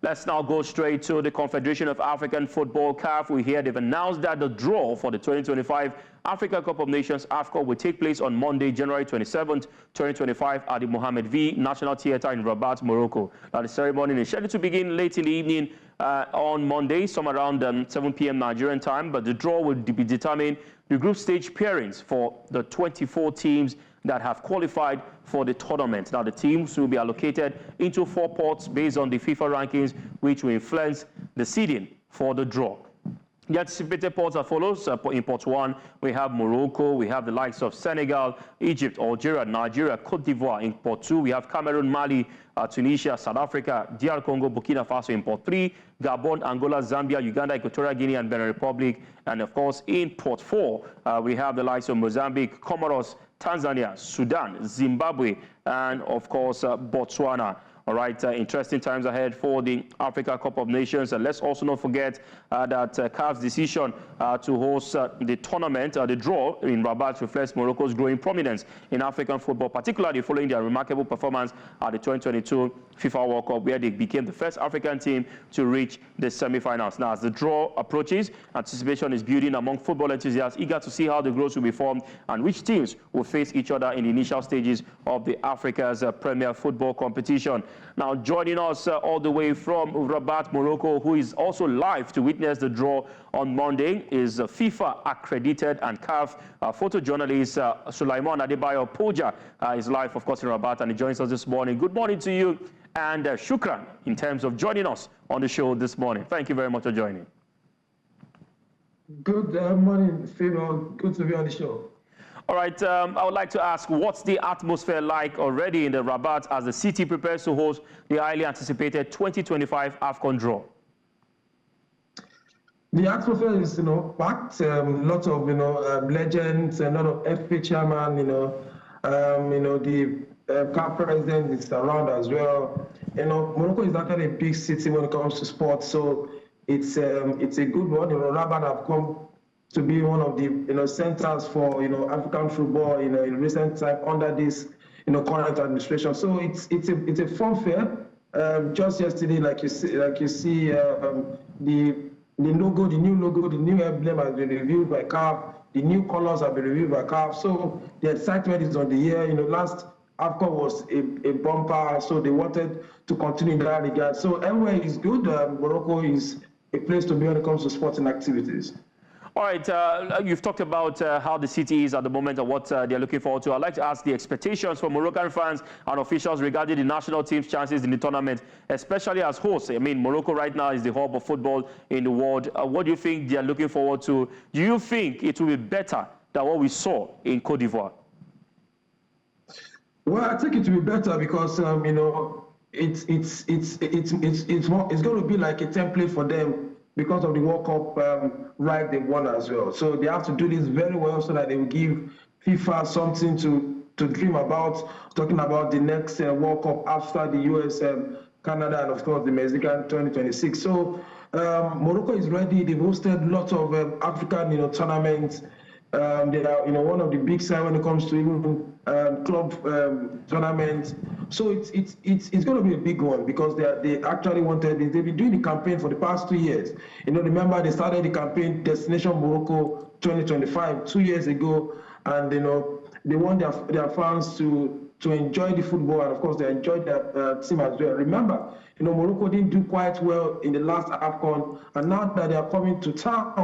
Let's now go straight to the Confederation of African Football, CAF. We hear they've announced that the draw for the 2025 Africa Cup of Nations AFCON will take place on Monday, January 27th, 2025 at the Mohamed V National Theatre in Rabat, Morocco. Now, the ceremony is scheduled to begin late in the evening on Monday, somewhere around 7 p.m. Nigerian time, but the draw will be determined the group stage pairings for the 24 teams that have qualified for the tournament. Now, the teams will be allocated into 4 pots based on the FIFA rankings, which will influence the seeding for the draw. The anticipated pots are follows. In pot 1, we have Morocco, we have the likes of Senegal, Egypt, Algeria, Nigeria, Côte d'Ivoire. In pot 2, we have Cameroon, Mali, Tunisia, South Africa, DR Congo, Burkina Faso. In pot 3, Gabon, Angola, Zambia, Uganda, Equatorial Guinea, and Benin Republic. And of course, in pot 4, we have the likes of Mozambique, Comoros, Tanzania, Sudan, Zimbabwe, and of course, Botswana. All right, interesting times ahead for the Africa Cup of Nations. And let's also not forget that CAF's decision to host the tournament, the draw in Rabat, reflects Morocco's growing prominence in African football, particularly following their remarkable performance at the 2022 FIFA World Cup, where they became the first African team to reach the semi-finals. Now, as the draw approaches, anticipation is building among football enthusiasts, eager to see how the groups will be formed and which teams will face each other in the initial stages of the Africa's Premier Football competition. Now, joining us all the way from Rabat, Morocco, who is also live to witness the draw on Monday, is FIFA accredited and CAF photojournalist Suliaman Adebayo. Poja is live, of course, in Rabat, and he joins us this morning. Good morning to you, and shukran in terms of joining us on the show this morning. Thank you very much for joining. Good morning, Phil. Good to be on the show. All right, I would like to ask, what's the atmosphere like already in the Rabat as the city prepares to host the highly anticipated 2025 AFCON draw? The atmosphere is, packed. Lots of, legends, a lot of FA chairman, the CAF president is around as well. Morocco is actually a big city when it comes to sports, so it's a good one. Rabat have come to be one of the centers for African football in recent time under this current administration. So it's a fun fair. Just yesterday, like you see the logo, the new emblem has been reviewed by CAF. The new colors have been reviewed by CAF. So the excitement is on the air. Last AFCON was a bumper, so they wanted to continue in that regard. So everywhere is good. Morocco is a place to be when it comes to sporting activities. All right, you've talked about how the city is at the moment and what they're looking forward to. I'd like to ask the expectations for Moroccan fans and officials regarding the national team's chances in the tournament, especially as hosts. I mean, Morocco right now is the hub of football in the world. What do you think they're looking forward to? Do you think it will be better than what we saw in Côte d'Ivoire? Well, I think it will be better because it's going to be like a template for them because of the World Cup right they've won as well. So they have to do this very well so that they will give FIFA something to dream about, talking about the next World Cup after the US, Canada, and of course the Mexican 2026. So Morocco is ready. They've hosted lots of African tournaments. They are one of the big side when it comes to even club tournaments. So it's going to be a big one because they actually wanted. They've been doing the campaign for the past 2 years. Remember they started the campaign Destination Morocco 2025 2 years ago, and they want their fans to enjoy the football, and of course they enjoyed their team as well. Remember, Morocco didn't do quite well in the last AFCON, and now that they are coming to town,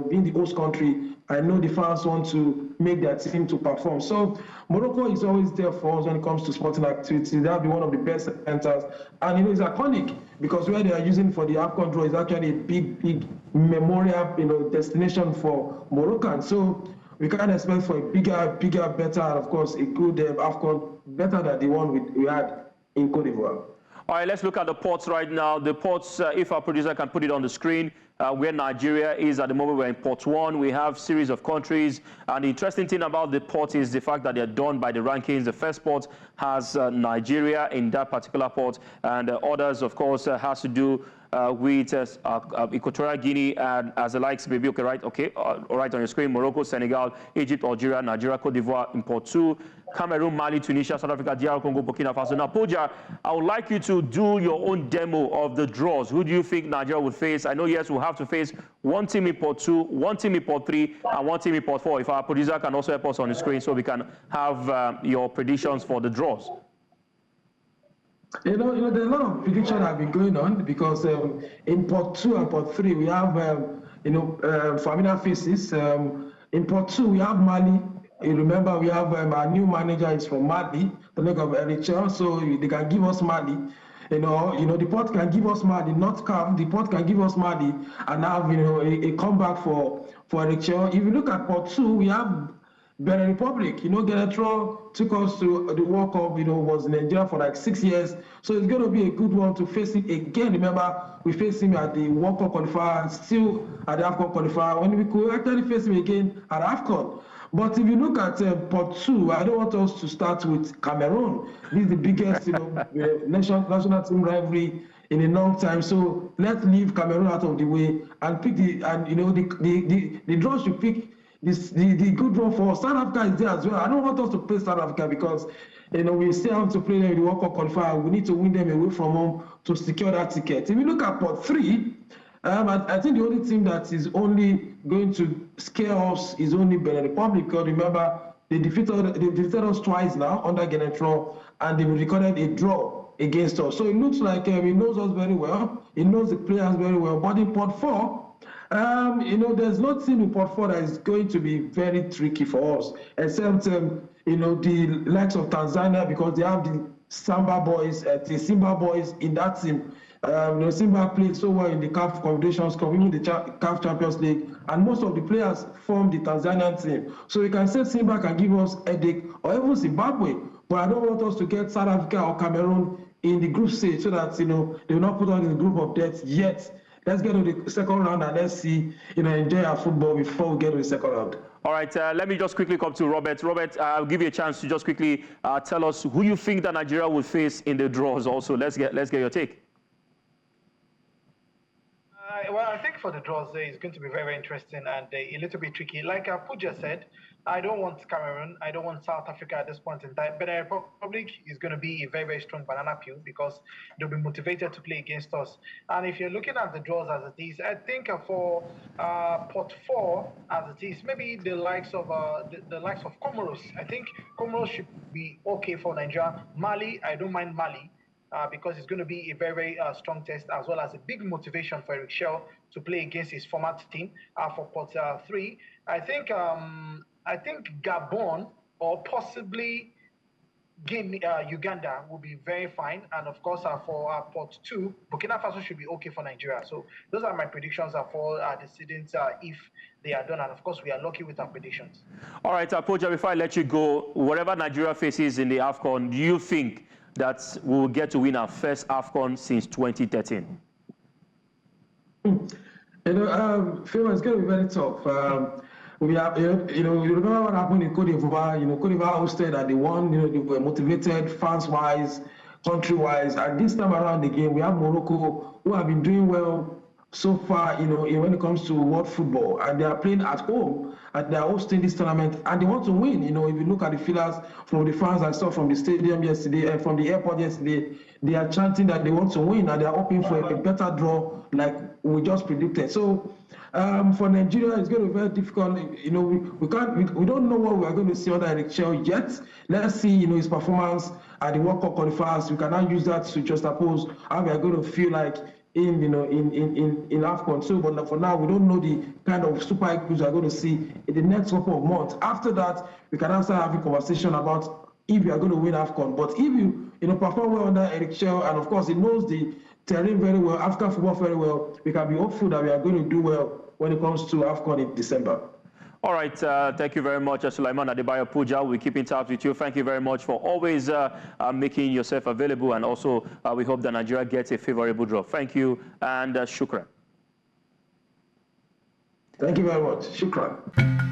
being the host country, I know the fans want to make their team to perform. So Morocco is always there for us when it comes to sporting activity. They'll be one of the best centers, and it's iconic because where they are using for the AFCON draw is actually a big memorial, destination for Moroccans. So we can expect for a bigger, better, and of course a good AFCON, better than the one we had in Côte d'Ivoire. All right, let's look at the ports right now. The ports, if our producer can put it on the screen, where Nigeria is at the moment, we're in port 1. We have series of countries. And the interesting thing about the port is the fact that they're done by the rankings. The first port has Nigeria in that particular port. And others, of course, has to do with Equatorial Guinea and as the likes, maybe, okay, right, okay, all right on your screen, Morocco, Senegal, Egypt, Algeria, Nigeria, Côte d'Ivoire in Pot 2, Cameroon, Mali, Tunisia, South Africa, DR Congo, Burkina Faso. Now, Poja, I would like you to do your own demo of the draws. Who do you think Nigeria would face? I know, yes, we'll have to face one team in Pot 2, one team in Pot 3, and one team in Pot 4. If our producer can also help us on the screen so we can have your predictions for the draws. There's a lot of predictions that have been going on because in Pot 2 and Pot 3, we have, familiar faces. In Pot 2, we have Mali. You remember, we have our new manager is from Mali, the name of Éric, so they can give us Mali. The pot can give us Mali, not CAF. The pot can give us Mali and have a comeback for Éric. If you look at Pot 2, we have Benin Republic. Genetro took us to the World Cup. Was in Nigeria for like 6 years, so it's going to be a good one to face him again. Remember, we faced him at the World Cup qualifier, still at the AFCON qualifier, when we could actually face him again at AFCON. But if you look at Pot 2, I don't want us to start with Cameroon. This is the biggest, national team rivalry in a long time. So let's leave Cameroon out of the way and pick the draws you pick. The good draw for South Africa is there as well. I don't want us to play South Africa because we still have to play them in the World Cup qualifier. We need to win them away from home to secure that ticket. If you look at Pot 3. I think the only team that is only going to scare us is only Benin Republic. Because remember, they defeated us twice now under Genetro, and they recorded a draw against us. So it looks like he knows us very well. He knows the players very well. But in Pot 4, there's no team in Pot 4 that is going to be very tricky for us, except the likes of Tanzania, because they have the Simba boys in that team. Simba played so well in the CAF Confederations Cup, even the CAF Champions League, and most of the players form the Tanzanian team. So you can say Simba can give us a headache, or even Zimbabwe, but I don't want us to get South Africa or Cameroon in the group stage so that they will not put us in the group of death yet. Let's get to the second round and let's see, enjoy our football before we get to the second round. All right, let me just quickly come to Robert. Robert, I'll give you a chance to just quickly tell us who you think that Nigeria will face in the draws also. Let's get your take. Well, I think for the draws, it's going to be very, very interesting and a little bit tricky. Like Puja said, I don't want Cameroon, I don't want South Africa at this point in time. Benin Republic is going to be a very, very strong banana peel because they'll be motivated to play against us. And if you're looking at the draws as it is, I think for Pot 4 as it is, maybe the likes of Comoros. I think Comoros should be okay for Nigeria. Mali, I don't mind Mali. Because it's going to be a very, very strong test, as well as a big motivation for Éric Chelle to play against his former team. For Pot 3, I think Gabon or possibly Uganda will be very fine. And of course, for Pot 2, Burkina Faso should be okay for Nigeria. So those are my predictions for the students if they are done. And of course, we are lucky with our predictions. All right, Poja, before I let you go, whatever Nigeria faces in the AFCON, do you think that we will get to win our first AFCON since 2013? Phil, it's going to be very tough. We have, you remember what happened in Côte d'Ivoire? Côte d'Ivoire hosted and they won. They were motivated, fans-wise, country-wise. And this time around again, we have Morocco, who have been doing well so far, when it comes to world football, and they are playing at home, and they are hosting this tournament, and they want to win. If you look at the feelers from the fans I saw from the stadium yesterday, and from the airport yesterday, they are chanting that they want to win, and they are hoping for a better draw, like we just predicted. So for Nigeria, it's going to be very difficult. We don't know what we are going to see under Éric Chelle yet. Let's see, his performance at the World Cup qualifiers. We cannot use that to juxtapose how we are going to feel like in AFCON. So, but for now, we don't know the kind of Super Eagles we are going to see in the next couple of months. After that, we can start having conversation about if you are going to win AFCON. But if you perform well under Éric Chelle, and of course he knows the terrain very well, African football very well, we can be hopeful that we are going to do well when it comes to AFCON in December. All right, thank you very much, Suliaman Adebayo. Puja, we keep in touch with you. Thank you very much for always making yourself available, and also we hope that Nigeria gets a favorable draw. Thank you, and shukran. Thank you very much. Shukran.